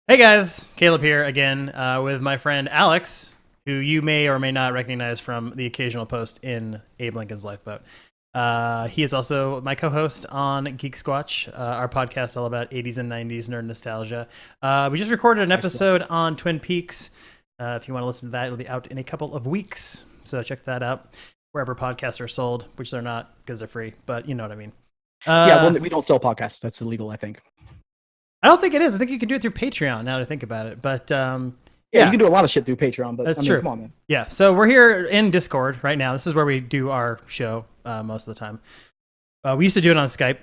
Hey guys, Caleb here again with my friend Alex, who you may or may not recognize from the occasional post in Abe Lincoln's Lifeboat. He is also my co-host on Geek Squatch, our podcast all about 80s and 90s nerd nostalgia. We just recorded an episode on Twin Peaks. If you want to listen to that, it'll be out in a couple of weeks. So check that out wherever podcasts are sold, which they're not because they're free, but you know what I mean. Well, we don't sell podcasts. That's illegal, I think. I don't think it is. I think you can do it through Patreon now to think about it. But yeah, you can do a lot of shit through Patreon. But that's true. Come on, man. Yeah. So we're here in Discord right now. This is where we do our show most of the time. We used to do it on Skype,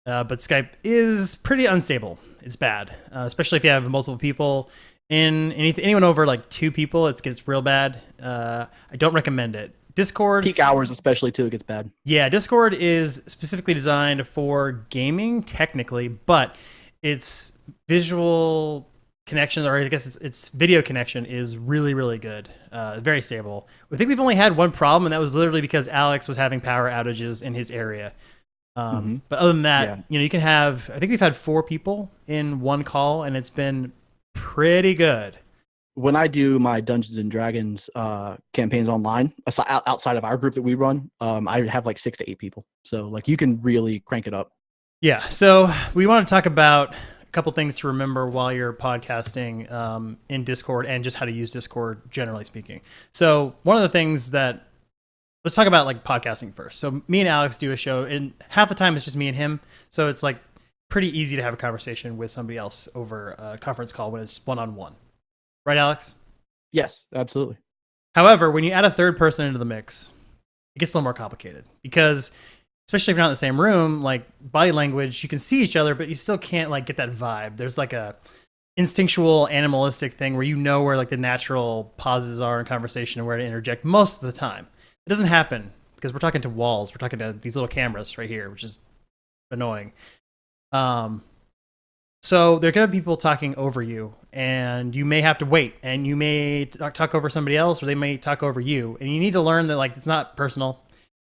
but Skype is pretty unstable. It's bad, especially if you have multiple people. Anyone over like 2 people, it gets real bad. I don't recommend it. Discord, peak hours especially too, it gets bad. Yeah, Discord is specifically designed for gaming technically, but its visual connection, or I guess its video connection, is really, really good. Very stable. I think we've only had one problem, and that was literally because Alex was having power outages in his area. But other than that, you can have, I think we've had 4 people in one call, and it's been pretty good. When I do my Dungeons and Dragons campaigns online, outside of our group that we run, I have like 6 to 8 people. So like you can really crank it up. Yeah, so we want to talk about a couple things to remember while you're podcasting in Discord and just how to use Discord, generally speaking. So one of the things let's talk about like podcasting first. So me and Alex do a show, and half the time it's just me and him. So it's like pretty easy to have a conversation with somebody else over a conference call when it's one-on-one. Right, Alex? Yes, absolutely. However, when you add a third person into the mix, it gets a little more complicated because especially if you're not in the same room, like body language, you can see each other, but you still can't like get that vibe. There's like a instinctual animalistic thing where you know where like the natural pauses are in conversation and where to interject most of the time. It doesn't happen because we're talking to walls. We're talking to these little cameras right here, which is annoying. So there are going to be people talking over you, and you may have to wait, and you may talk over somebody else, or they may talk over you, and you need to learn that like it's not personal.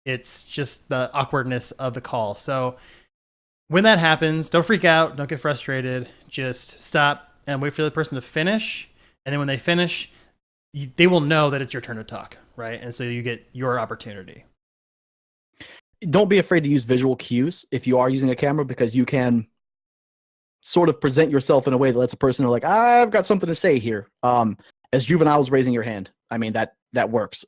It's just the awkwardness of the call. So when that happens, don't freak out. Don't get frustrated. Just stop and wait for the person to finish. And then when they finish, they will know that it's your turn to talk, right? And so you get your opportunity. Don't be afraid to use visual cues if you are using a camera, because you can sort of present yourself in a way that lets a person know, like, I've got something to say here. As juveniles raising your hand. I mean, that works.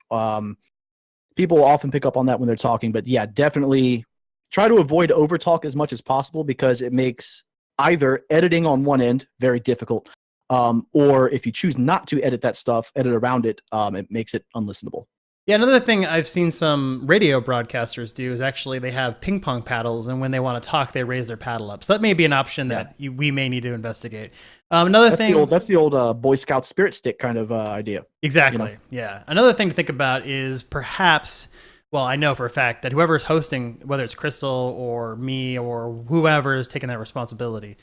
People will often pick up on that when they're talking, but yeah, definitely try to avoid overtalk as much as possible, because it makes either editing on one end very difficult, or if you choose not to edit that stuff, edit around it, it makes it unlistenable. Yeah, another thing I've seen some radio broadcasters do is actually they have ping pong paddles, and when they want to talk, they raise their paddle up. So that may be an option that we may need to investigate. That's the old Boy Scout spirit stick kind of idea. Exactly. You know? Yeah. Another thing to think about is perhaps, well, I know for a fact that whoever is hosting, whether it's Crystal or me or whoever is taking that responsibility,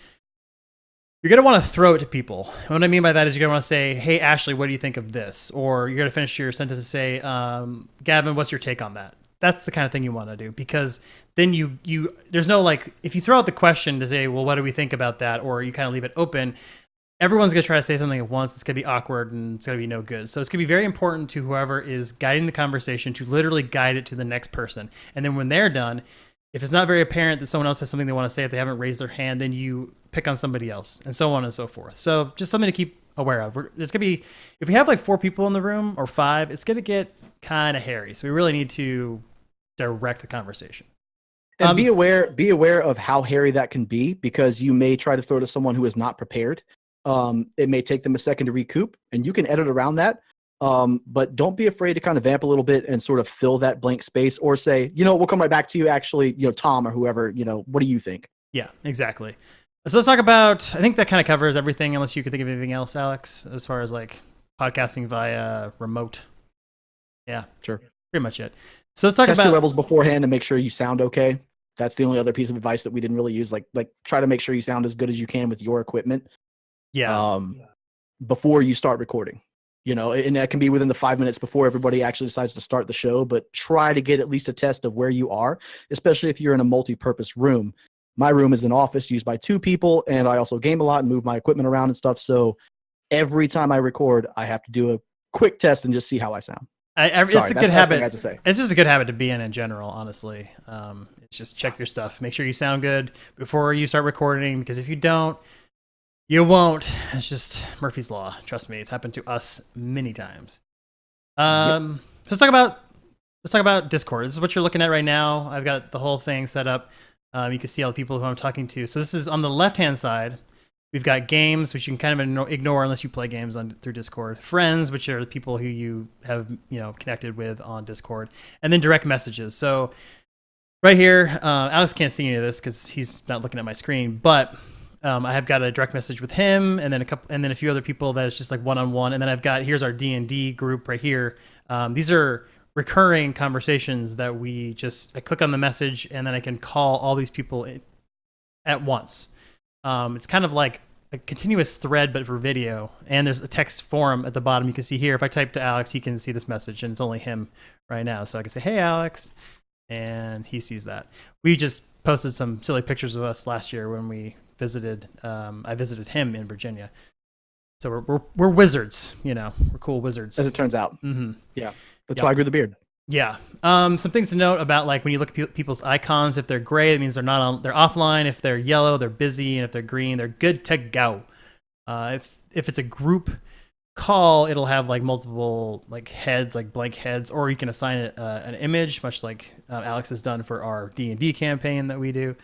you're going to want to throw it to people. And what I mean by that is you're going to want to say, hey, Ashley, what do you think of this? Or you're going to finish your sentence and say, Gavin, what's your take on that? That's the kind of thing you want to do, because then you there's no like, if you throw out the question to say, well, what do we think about that? Or you kind of leave it open, everyone's going to try to say something at once. It's going to be awkward and it's going to be no good. So it's going to be very important to whoever is guiding the conversation to literally guide it to the next person. And then when they're done, if it's not very apparent that someone else has something they want to say, if they haven't raised their hand, then you pick on somebody else, and so on and so forth. So just something to keep aware of. It's going to be, if we have like 4 people in the room or 5, it's going to get kind of hairy. So we really need to direct the conversation. And be aware of how hairy that can be, because you may try to throw to someone who is not prepared. It may take them a second to recoup, and you can edit around that. But don't be afraid to kind of vamp a little bit and sort of fill that blank space, or say, we'll come right back to you. Actually, Tom or whoever, what do you think? Yeah, exactly. So let's talk about, I think that kind of covers everything, unless you could think of anything else, Alex, as far as like podcasting via remote. Yeah, sure. Pretty much it. So let's talk Test about your levels beforehand and make sure you sound okay. That's the only other piece of advice that we didn't really use. Like try to make sure you sound as good as you can with your equipment. Yeah. Before you start recording, and that can be within the 5 minutes before everybody actually decides to start the show, but try to get at least a test of where you are, especially if you're in a multi-purpose room. My room is an office used by 2 people, and I also game a lot and move my equipment around and stuff. So every time I record, I have to do a quick test and just see how I sound. It's a good habit. I had to say. It's just a good habit to be in general, honestly. It's just check your stuff. Make sure you sound good before you start recording, because if you don't, you won't. It's just Murphy's Law. Trust me, it's happened to us many times. So let's talk about Discord. This is what you're looking at right now. I've got the whole thing set up. You can see all the people who I'm talking to. So this is on the left-hand side. We've got games, which you can kind of ignore unless you play games through Discord. Friends, which are the people who you have connected with on Discord, and then direct messages. So right here, Alex can't see any of this because he's not looking at my screen, but I have got a direct message with him, and then a few other people that is just like one-on-one, and then I've got here's our D&D group right here. These are recurring conversations that I click on the message, and then I can call all these people at once. It's kind of like a continuous thread, but for video. And there's a text form at the bottom. You can see here, if I type to Alex, he can see this message, and it's only him right now. So I can say, hey, Alex, and he sees that. We just posted some silly pictures of us last year when we visited. I visited him in Virginia. So we're wizards, we're cool wizards. As it turns out. Mm-hmm. Yeah. That's why I grew the beard. Yeah. Some things to note about, like, when you look at people's icons, if they're gray, it means they're offline. If they're yellow, they're busy. And if they're green, they're good to go. If it's a group call, it'll have like multiple like heads, like blank heads, or you can assign it an image, much like Alex has done for our D&D campaign that we do.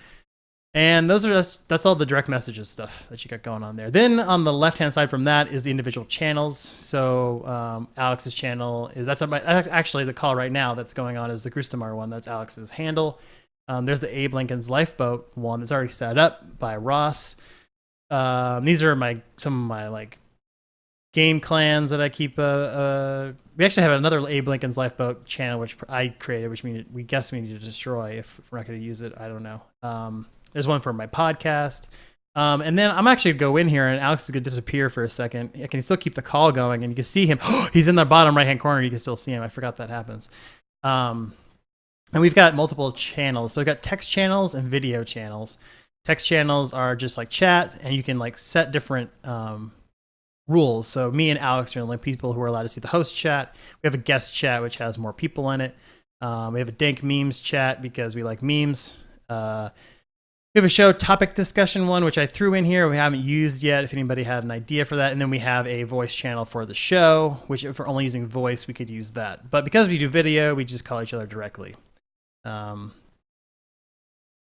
And that's all the direct messages stuff that you got going on there. Then on the left-hand side from that is the individual channels. So Alex's channel that's actually the call right now that's going on is the Grustamar one. That's Alex's handle. There's the Abe Lincoln's Lifeboat one that's already set up by Ross. These are some of my like game clans that I keep. We actually have another Abe Lincoln's Lifeboat channel which I created, which means we guess we need to destroy if we're not going to use it. I don't know. There's one for my podcast. And then I'm actually going to go in here, and Alex is going to disappear for a second. I can still keep the call going, and you can see him. He's in the bottom right-hand corner. You can still see him. I forgot that happens. And we've got multiple channels. So we've got text channels and video channels. Text channels are just like chat, and you can like set different rules. So me and Alex are the only people who are allowed to see the host chat. We have a guest chat, which has more people in it. We have a dank memes chat because we like memes. We have a show topic discussion one, which I threw in here. We haven't used yet, if anybody had an idea for that. And then we have a voice channel for the show, which if we're only using voice, we could use that. But because we do video, we just call each other directly.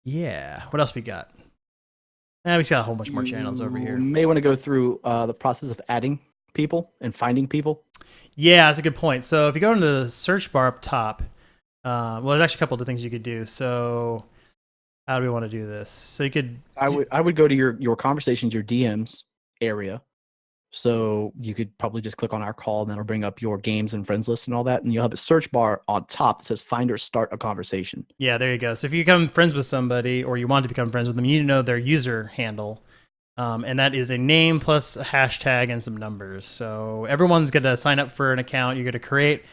Yeah. What else we got? We got a whole bunch more channels over here. You may want to go through the process of adding people and finding people. Yeah, that's a good point. So if you go into the search bar up top, there's actually a couple of things you could do. So how do we want to do this? So you could... I would go to your conversations, your DMs area. So you could probably just click on our call, and that'll bring up your games and friends list and all that. And you'll have a search bar on top that says find or start a conversation. Yeah, there you go. So if you become friends with somebody, or you want to become friends with them, you need to know their user handle. And that is a name plus a hashtag and some numbers. So everyone's going to sign up for an account. You're going to create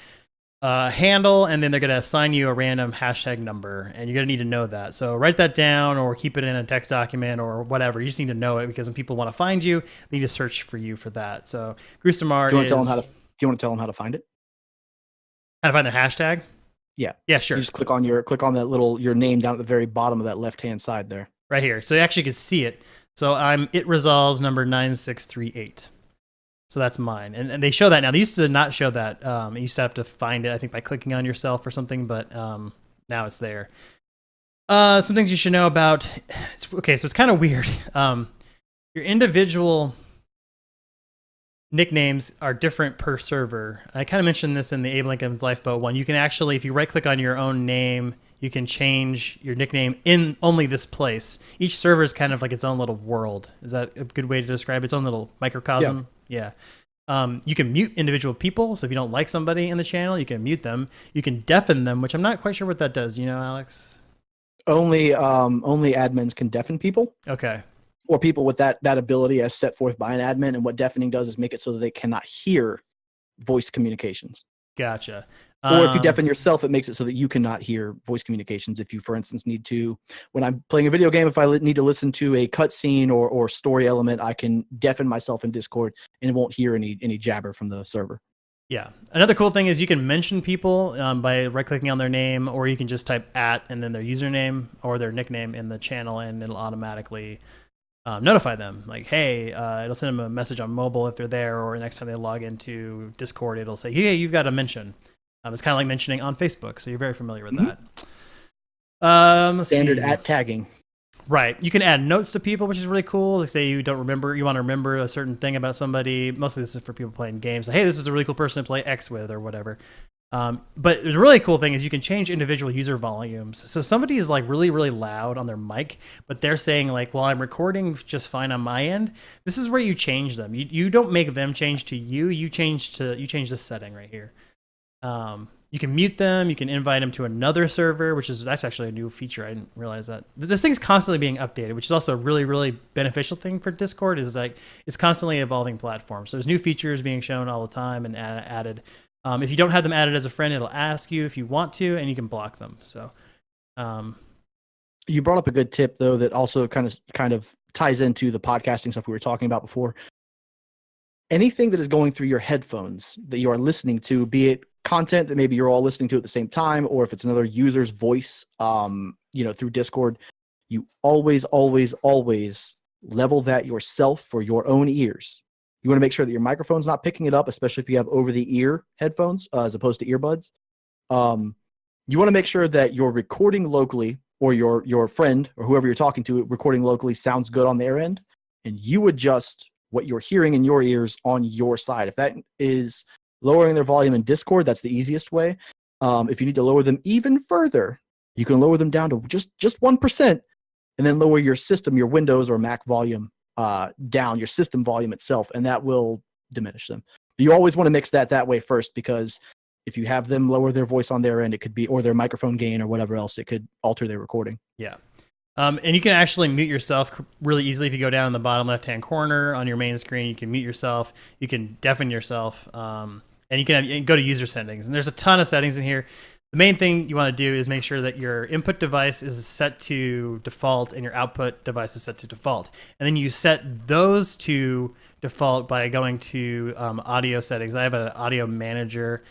a handle, and then they're going to assign you a random hashtag number, and you're going to need to know that. So write that down, or keep it in a text document, or whatever. You just need to know it, because when people want to find you, they need to search for you for that. So Grustamar, do you want to tell them how to find it? How to find their hashtag? Yeah, sure. You just click on that little your name down at the very bottom of that left hand side there. Right here. So you actually can see it. So I'm It Resolves number 9638. So that's mine. And they show that now. They used to not show that. You used to have to find it, I think, by clicking on yourself or something, but now it's there. Some things you should know about... So it's kind of weird. Your individual nicknames are different per server. I kind of mentioned this in the Abe Lincoln's Lifeboat one. You can actually, if you right-click on your own name, you can change your nickname in only this place. Each server is kind of like its own little world. Is that a good way to describe it? Its own little microcosm? Yeah. You can mute individual people. So if you don't like somebody in the channel, you can mute them. You can deafen them, which I'm not quite sure what that does. You know, Alex? Only admins can deafen people. Okay. Or people with that ability as set forth by an admin. And what deafening does is make it so that they cannot hear voice communications. Gotcha. Or if you deafen yourself, it makes it so that you cannot hear voice communications. If you, for instance, need to, when I'm playing a video game, if I need to listen to a cutscene or story element, I can deafen myself in Discord and it won't hear any jabber from the server. Yeah. Another cool thing is you can mention people by right-clicking on their name, or you can just type @ and then their username or their nickname in the channel, and it'll automatically notify them. Like, hey, it'll send them a message on mobile if they're there, or next time they log into Discord, it'll say, hey, you've got a mention. It's kind of like mentioning on Facebook, so you're very familiar with that. Standard @ tagging. Right. You can add notes to people, which is really cool. Like, say you want to remember a certain thing about somebody. Mostly this is for people playing games. Like, hey, this was a really cool person to play X with or whatever. But the really cool thing is you can change individual user volumes. So somebody is like really, really loud on their mic, but they're saying like, well, I'm recording just fine on my end. This is where you change them. You don't make them change to you. You change this setting right here. You can mute them. You can invite them to another server, that's actually a new feature. I didn't realize that. This thing's constantly being updated, which is also a really, really beneficial thing for Discord. Is like it's constantly evolving platform. So there's new features being shown all the time and added. If you don't have them added as a friend, it'll ask you if you want to, and you can block them. So, you brought up a good tip though that also kind of ties into the podcasting stuff we were talking about before. Anything that is going through your headphones that you are listening to, be it content that maybe you're all listening to at the same time, or if it's another user's voice, through Discord, you always level that yourself for your own ears. You want to make sure that your microphone's not picking it up, especially if you have over-the-ear headphones as opposed to earbuds. You want to make sure that you're recording locally, or your friend or whoever you're talking to recording locally sounds good on their end, and you adjust what you're hearing in your ears on your side. If that is lowering their volume in Discord, that's the easiest way. If you need to lower them even further, you can lower them down to just 1%, and then lower your system, your Windows or Mac volume down, your system volume itself, and that will diminish them. But you always want to mix that way first, because if you have them lower their voice on their end, it could be, or their microphone gain or whatever else, it could alter their recording. Yeah. And you can actually mute yourself really easily. If you go down in the bottom left-hand corner on your main screen, you can mute yourself. You can deafen yourself. And you can go to user settings. And there's a ton of settings in here. The main thing you want to do is make sure that your input device is set to default and your output device is set to default. And then you set those to default by going to audio settings. I have an audio manager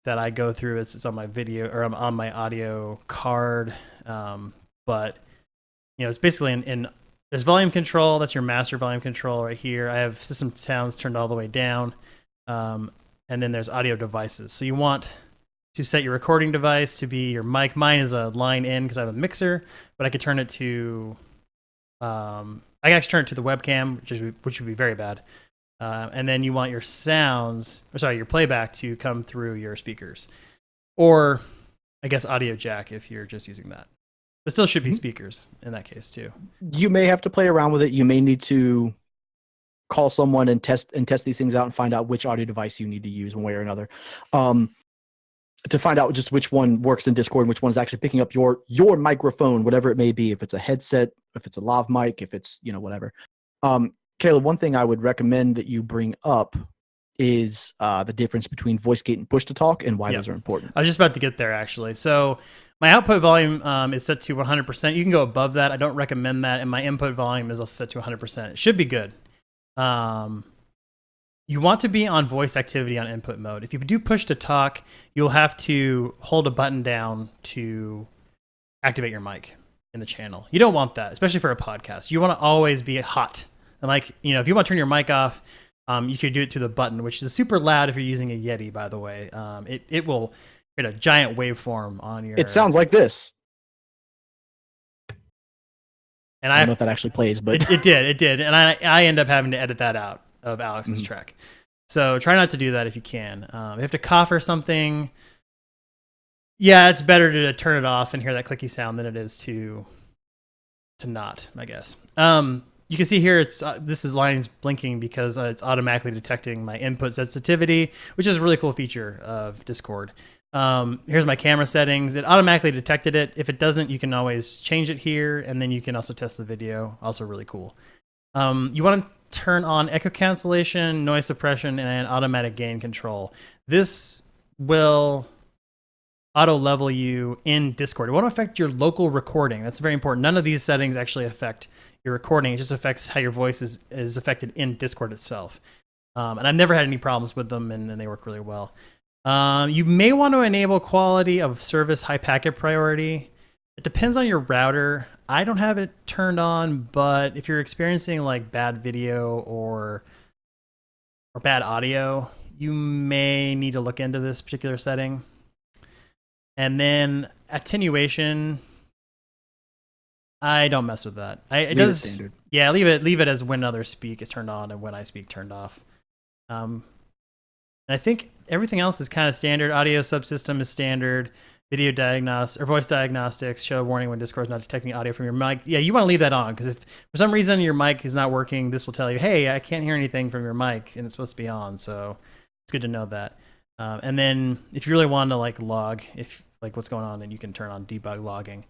that I go through. It's on my video, or I'm on my audio card. But it's basically there's volume control. That's your master volume control right here. I have system sounds turned all the way down. And then there's audio devices. So you want to set your recording device to be your mic. Mine is a line in because I have a mixer, but I could turn it to, I can actually turn it to the webcam, which would be very bad. And then you want your your playback to come through your speakers, or I guess audio jack if you're just using that. But still should be speakers in that case too. You may have to play around with it. You may need to call someone and test these things out and find out which audio device you need to use one way or another. To find out just which one works in Discord and which one's actually picking up your microphone, whatever it may be, if it's a headset, if it's a lav mic, if it's, whatever. Caleb, one thing I would recommend that you bring up is the difference between voice gate and push to talk and why those are important. I was just about to get there, actually. So my output volume is set to 100%. You can go above that. I don't recommend that. And my input volume is also set to 100%. It should be good. You want to be on voice activity on input mode. If you do push to talk, you'll have to hold a button down to activate your mic in the channel. You don't want that, especially for a podcast. You want to always be hot. And if you want to turn your mic off, you could do it through the button, which is super loud if you're using a Yeti, by the way. It will create a giant waveform on your... It sounds like this. And I don't know if that actually plays, but... It did. And I end up having to edit that out of Alex's track. So try not to do that if you can. If you have to cough or something, it's better to turn it off and hear that clicky sound than it is to not, I guess. You can see here this line's blinking because it's automatically detecting my input sensitivity, which is a really cool feature of Discord. Here's my camera settings. It automatically detected it. If it doesn't, you can always change it here, and then you can also test the video. Also really cool. You want to turn on echo cancellation, noise suppression, and automatic gain control. This will auto level you in Discord. It won't affect your local recording. That's very important. None of these settings actually affect your recording. It just affects how your voice is affected in Discord itself. And I've never had any problems with them, and they work really well. You may want to enable quality of service high packet priority. It depends on your router. I don't have it turned on, but if you're experiencing like bad video or bad audio, you may need to look into this particular setting. And then attenuation, I don't mess with that. It does standard. Yeah, leave it as when others speak is turned on and when I speak turned off. And I think everything else is kind of standard. Audio subsystem is standard. Video diagnostics or voice diagnostics show a warning when Discord is not detecting audio from your mic. Yeah, you want to leave that on because if for some reason your mic is not working, this will tell you, hey, I can't hear anything from your mic and it's supposed to be on. So it's good to know that. And then if you really want to like log if like what's going on, then you can turn on debug logging.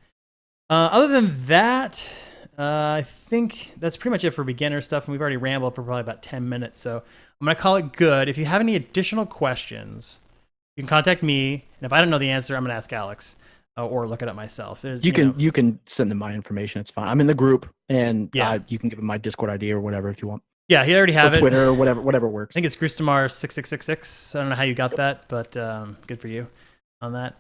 Other than that, I think that's pretty much it for beginner stuff. And we've already rambled for probably about 10 minutes. So I'm going to call it good. If you have any additional questions, you can contact me. And if I don't know the answer, I'm going to ask Alex or look it up myself. You can send them my information. It's fine. I'm in the group and you can give him my Discord ID or whatever if you want. Yeah, he already have it. Twitter or whatever works. I think it's Grustamar6666. I don't know how you got that, but good for you on that.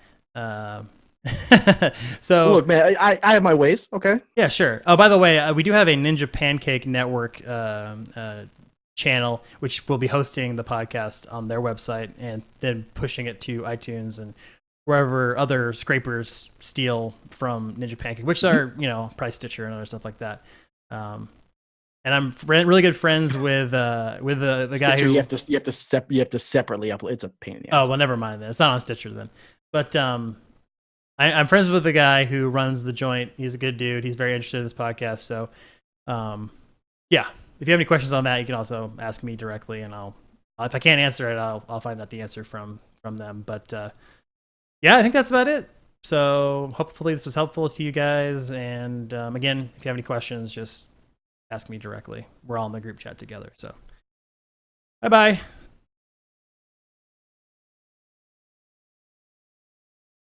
So look, man, I have my ways. Okay. Yeah, sure. Oh, by the way, we do have a Ninja Pancake Network channel, which will be hosting the podcast on their website and then pushing it to iTunes and wherever other scrapers steal from Ninja Pancake, which are probably Stitcher and other stuff like that. And I'm really good friends with the Stitcher, guy who you have to separately upload. It's a pain in the ass. Oh well, never mind then. It's not on Stitcher then. But I'm friends with the guy who runs the joint. He's a good dude. He's very interested in this podcast. So, yeah. If you have any questions on that, you can also ask me directly, and if I can't answer it, I'll find out the answer from them. But yeah, I think that's about it. So hopefully this was helpful to you guys. And again, if you have any questions, just ask me directly. We're all in the group chat together. So bye-bye.